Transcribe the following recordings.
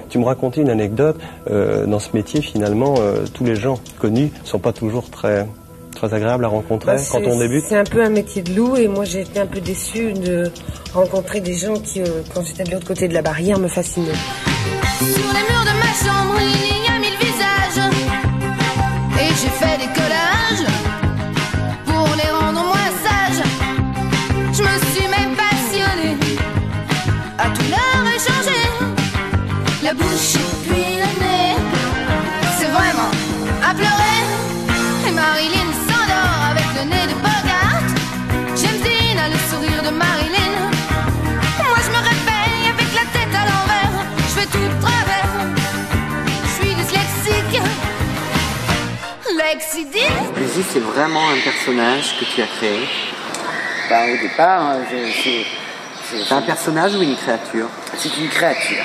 Tu me racontais une anecdote, dans ce métier finalement, tous les gens connus ne sont pas toujours très agréables à rencontrer quand on débute. C'est un peu un métier de loup et moi j'ai été un peu déçue de rencontrer des gens qui, quand j'étais de l'autre côté de la barrière, me fascinaient. Sur les murs de ma chambre, il y a 1000 visages et j'ai fait des collages pour les rendre moins sages. Je me suis même passionnée à tout leur échanger la bouche et puis le nez. C'est vraiment à pleurer. Et Marilyn s'endort avec le nez de Bogart. James Dean a le sourire de Marilyn. Moi je me réveille avec la tête à l'envers. Je fais tout de travers. Je suis dyslexique. Lexidine. Buzy, c'est vraiment un personnage que tu as créé? Bah, au départ, c'est un personnage ou une créature? C'est une créature.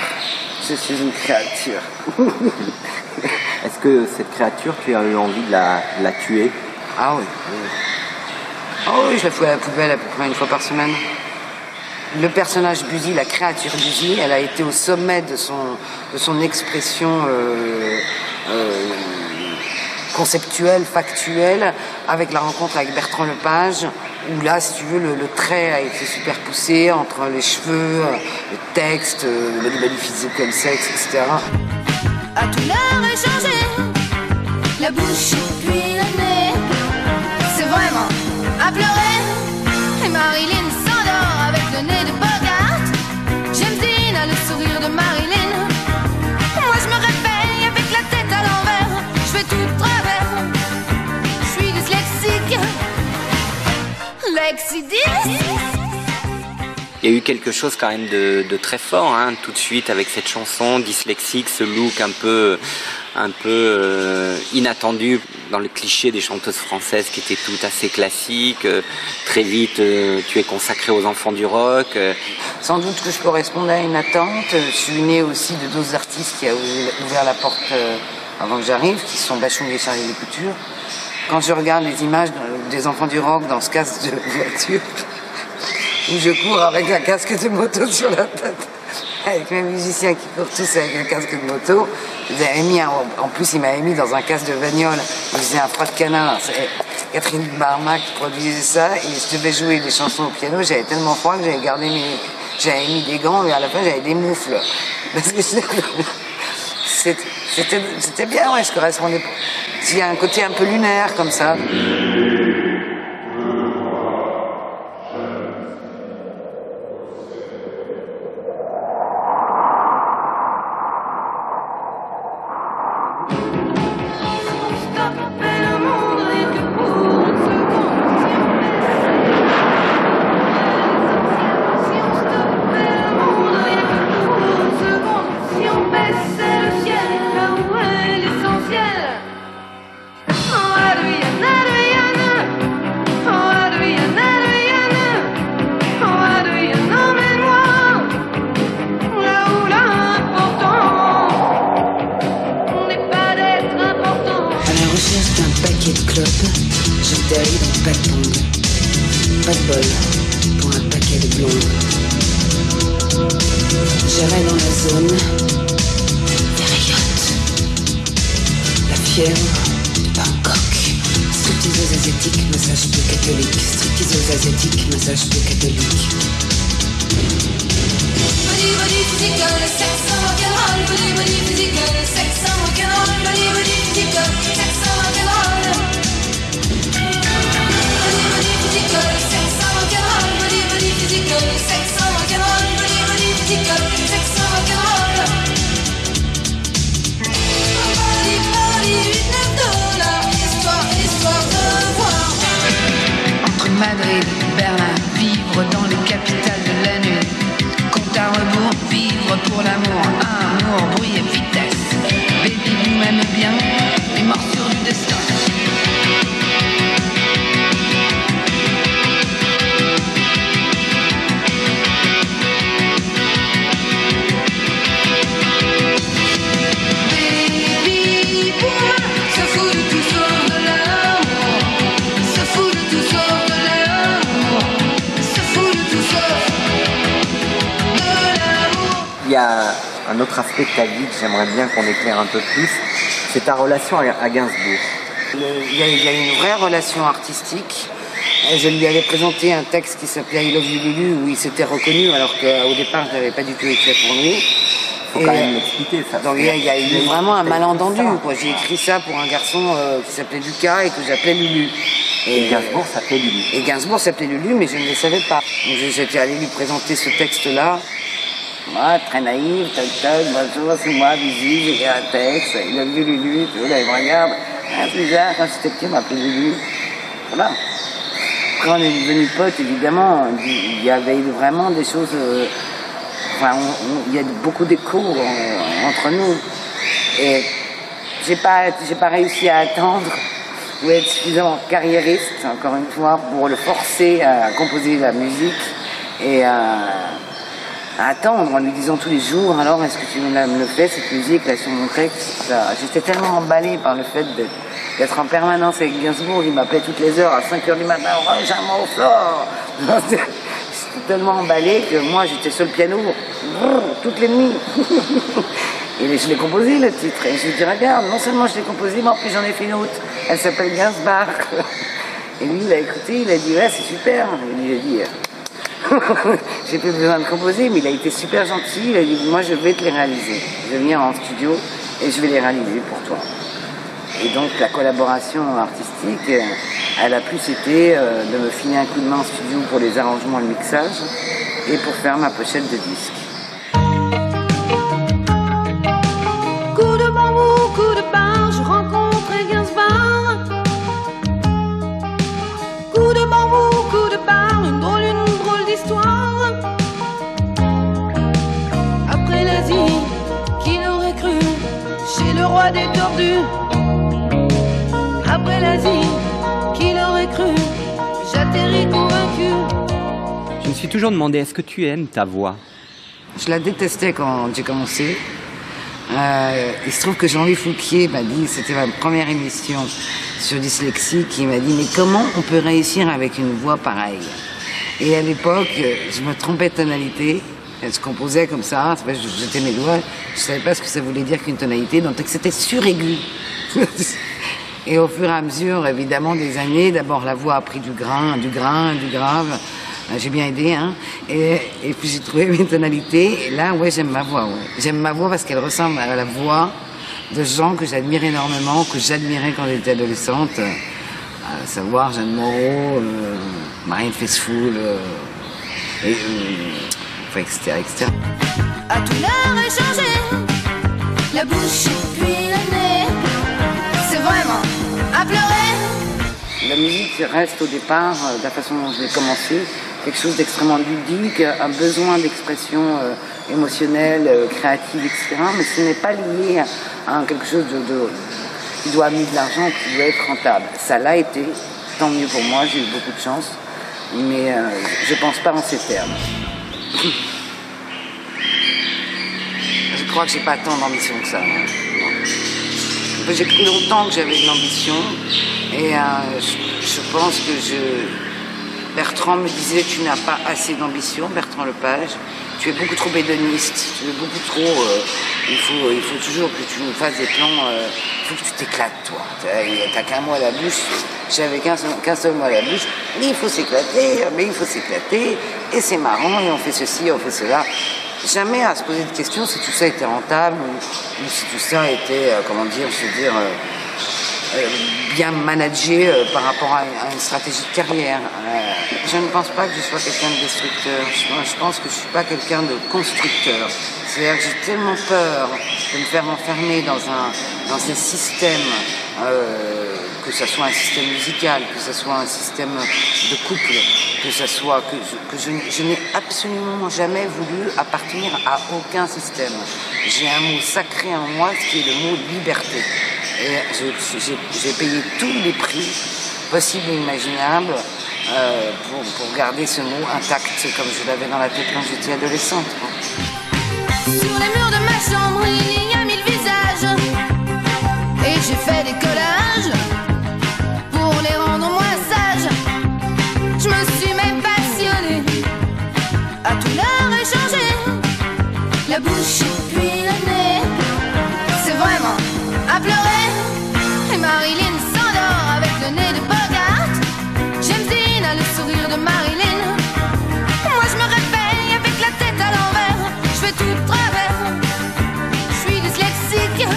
Je suis une créature. Est-ce que cette créature, tu as eu envie de la tuer? Ah oui. Ah oui, je la fous à la poubelle à peu près une fois par semaine. Le personnage Buzy, la créature Buzy, elle a été au sommet de son expression conceptuelle, factuelle, avec la rencontre avec Bertrand Lepage, où là, si tu veux, le trait a été super poussé entre les cheveux, le texte, le physical sex, etc. À tout leur échanger la bouche et puis le nez. C'est vraiment à pleurer. Et Marilyn s'endort avec le nez de Bogart. James Dean a le sourire de Marilyn. Moi je me réveille avec la tête à l'envers. Je fais tout de travers. Je suis dyslexique. Lexidine. Il y a eu quelque chose quand même de très fort, hein, tout de suite avec cette chanson dyslexique, ce look un peu inattendu dans le cliché des chanteuses françaises qui étaient toutes assez classiques. Très vite, tu es consacrée aux enfants du rock. Sans doute que je correspondais à une attente. Je suis née aussi de deux artistes qui ont ouvert la porte avant que j'arrive, qui sont Bachung et Charlie Couture. Quand je regarde les images des enfants du rock dans ce casque de voiture, où je cours avec un casque de moto sur la tête, avec mes musiciens qui courent tous avec un casque de moto. En plus, il m'avait mis dans un casque de bagnole. Il faisait un froid de canard. C'est Catherine Barma qui produisait ça. Et je devais jouer des chansons au piano. J'avais tellement froid que j'avais mis des gants, mais à la fin, j'avais des moufles. Parce que c'était bien, ouais, je correspondais. Il y a un côté un peu lunaire comme ça. Pas de bol pour un paquet de blondes. J'irai dans la zone des rayottes. La fièvre de Bangkok. Stripteaseuse asiatique, massage peu catholique. Stripteaseuse asiatique, massage peu catholique. Body, body, physical, sex and rock'n'roll. Body, body, physical, sex and rock'n'roll. Body, body, physical, sex and rock'n'roll. Body, body, physical, sex and rock'n'roll. Body, body, physical, sex and rock'n'roll. Body, body, physical, sex and rock'n'roll. Body, body, $8-9, histoire de voir. Entre Madrid et Berlin, vivre dans les capitales de la nuit. Compte à rebours, vivre pour l'amour. Amour, bruit et vitesse. Baby, vous m'aimez bien, les morsures du destin. Il y a un autre aspect de ta vie que j'aimerais bien qu'on éclaire un peu plus, c'est ta relation à Gainsbourg. Il y a une vraie relation artistique. Je lui avais présenté un texte qui s'appelait I Love You Lulu, où il s'était reconnu, alors qu'au départ, je n'avais pas du tout écrit pour lui. Faut quand même l'expliquer, ça. Donc il y a eu vraiment un malentendu, quoi. J'ai écrit ça pour un garçon qui s'appelait Lucas et que j'appelais Lulu. Et Gainsbourg s'appelait Lulu. Et Gainsbourg s'appelait Lulu, mais je ne le savais pas. Donc j'étais allé lui présenter ce texte-là. Moi, très naïf, toc toc, bonjour, c'est moi, Bizi, j'ai écrit un texte, il a vu Lulu, tu vois, là, il me regarde. Ah, c'est bizarre, quand j'étais petit, on m'appelait Lulu. Voilà. Après, on est devenus potes, évidemment. Il y avait vraiment des choses. Enfin, il y a beaucoup d'échos entre nous. Et j'ai pas réussi à attendre ou être suffisamment carriériste, encore une fois, pour le forcer à composer la musique et à attendre en lui disant tous les jours, alors est-ce que tu me le fais cette musique là sur mon texte. J'étais tellement emballée par le fait d'être en permanence avec Gainsbourg. Il m'appelait toutes les heures à 5h du matin, rejoins-moi au fort. J'étais tellement emballée que moi j'étais sur le piano toutes les nuits. Et je l'ai composé le titre. Et je lui ai dit, regarde, non seulement je l'ai composé, mais en plus j'en ai fait une autre. Elle s'appelle Gainsbourg. Et lui il a écouté, il a dit, ouais c'est super. Et lui j'ai dit, j'ai plus besoin de composer, mais il a été super gentil. Il a dit, moi je vais te les réaliser. Je vais venir en studio et je vais les réaliser pour toi. Et donc la collaboration artistique, elle a plus été de me filer un coup de main en studio pour les arrangements et le mixage et pour faire ma pochette de disque. Coup de bambou, coup de barre, je rencontrais Gainsbourg. Coup de bambou, coup de barre, une drôle d'histoire. Après l'Asie, qui l'aurait cru, chez le roi des tordus. Après l'Asie, qui l'aurait cru, j'atterris convaincu. Je me suis toujours demandé, est-ce que tu aimes ta voix? Je la détestais quand j'ai commencé. Il se trouve que Jean-Louis Fouquier m'a dit, c'était ma première émission sur dyslexie, qui m'a dit, mais comment on peut réussir avec une voix pareille? Et à l'époque, je me trompais de tonalité. Je composais comme ça, je jetais mes doigts, je savais pas ce que ça voulait dire qu'une tonalité, donc c'était suraigu. Et au fur et à mesure, évidemment, des années, d'abord la voix a pris du grain, du grave. J'ai bien aidé, hein. Et puis j'ai trouvé mes tonalités. Et là, ouais, j'aime ma voix. Ouais. J'aime ma voix parce qu'elle ressemble à la voix de gens que j'admire énormément, que j'admirais quand j'étais adolescente. À savoir Jeanne Moreau, Marianne Faithfull, etc. À tout l'heure échangé, la bouche et puis le nez. C'est vraiment à pleurer. La musique reste au départ, de la façon dont je l'ai commencé, quelque chose d'extrêmement ludique, un besoin d'expression émotionnelle, créative, etc. Mais ce n'est pas lié à quelque chose qui doit amener de l'argent, qui doit être rentable. Ça l'a été, tant mieux pour moi, j'ai eu beaucoup de chance, mais je ne pense pas en ces termes. Je crois que j'ai pas tant d'ambition que ça. J'ai pris longtemps que j'avais de l'ambition et je pense que Bertrand me disait, tu n'as pas assez d'ambition, Bertrand Lepage, tu es beaucoup trop hédoniste, tu es beaucoup trop, il faut toujours que tu nous fasses des plans, il faut que tu t'éclates toi, t'as qu'un mot à la bouche, j'avais qu'un seul mot à la bouche, mais il faut s'éclater, et c'est marrant, et on fait ceci, on fait cela. Jamais à se poser de questions si tout ça était rentable ou si tout ça était, bien managé par rapport à une stratégie de carrière. Je ne pense pas que je sois quelqu'un de destructeur. Je pense que je ne suis pas quelqu'un de constructeur. C'est-à-dire que j'ai tellement peur de me faire enfermer dans ces systèmes, que ce soit un système musical, que ce soit un système de couple, que je n'ai absolument jamais voulu appartenir à aucun système. J'ai un mot sacré en moi, qui est le mot liberté. Et j'ai payé tous les prix possibles et imaginables pour garder ce mot intact, comme je l'avais dans la tête quand j'étais adolescente. Sur les murs de ma chambre, il y a 1000 visages. Et j'ai fait des collages pour les rendre moins sages. Je me suis même passionnée, à tout l'heure échangé, la bouche et puis sourire de Marilyn. Moi je me réveille avec la tête à l'envers. Je fais tout de travers. Je suis dyslexique.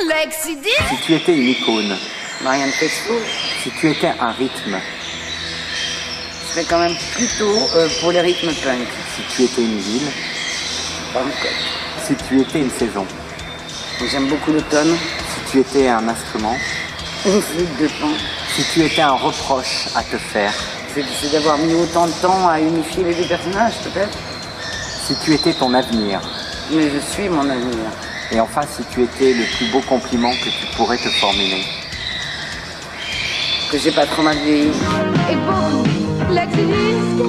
Lexidis. Si tu étais une icône, Marianne Faithfull, si tu étais un rythme, je serais quand même plutôt pour les rythmes punk. si tu étais une ville, Pas encore. si tu étais une saison, J'aime beaucoup l'automne. si tu étais un instrument, Une flûte de pan. si tu étais un reproche à te faire, C'est d'avoir mis autant de temps à unifier les deux personnages, peut-être. si tu étais ton avenir, Mais je suis mon avenir. et enfin si tu étais le plus beau compliment que tu pourrais te formuler. Que j'ai pas trop mal vieilli. Et beaucoup l'exiliste.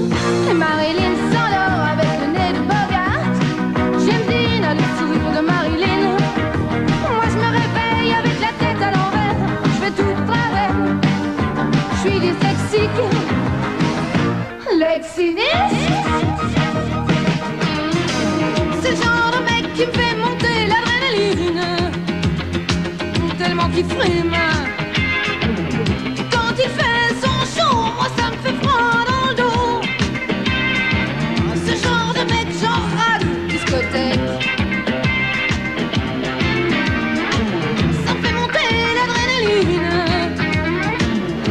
Et Marilyn s'endort avec le nez de Bogart. James Dean a le sourire de Marilyn. Moi je me réveille avec la tête à l'envers. Je fais tout de travers. Je suis dyslexique. L'exiliste. C'est le genre de mec qui me fait monter l'adrénaline. Tellement qu'il frime. Quand il fait son show, moi ça me fait froid dans le dos. Ce genre de mec genre rade, discothèque. Ça me fait monter l'adrénaline.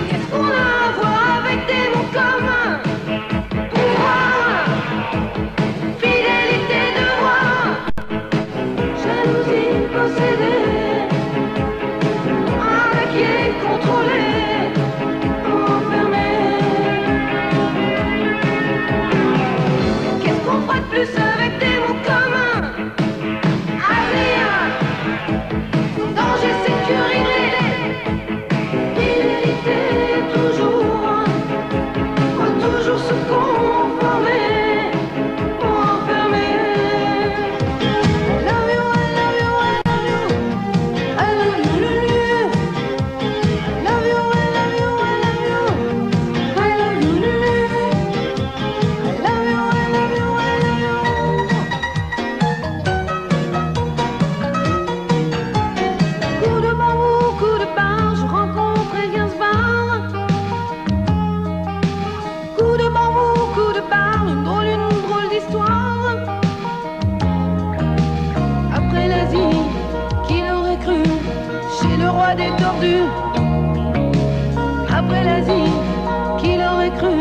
Qu'est-ce qu'on a à voir avec des mots communs? Pouvoir, fidélité, devoir, jalousie possédée. Inquiet, contrôlé, enfermé. Qu'est-ce qu'on fera de plus avec des mots communs? Avenir, danger, sécurité, fidélité, toujours. Faut toujours se conformer, enfermer. I love you, I love you, I love you. I love you, love you, I love you, I love you. I love you, I love you, I love you, I love you. Coup de bambou, coup de barre, je rencontre Gainsbourg. Coup de bambou, coup de barre, une drôle d'histoire. Après l'Asie, qui l'aurait cru, chez le roi des tordus. Après l'Asie, qui l'aurait cru,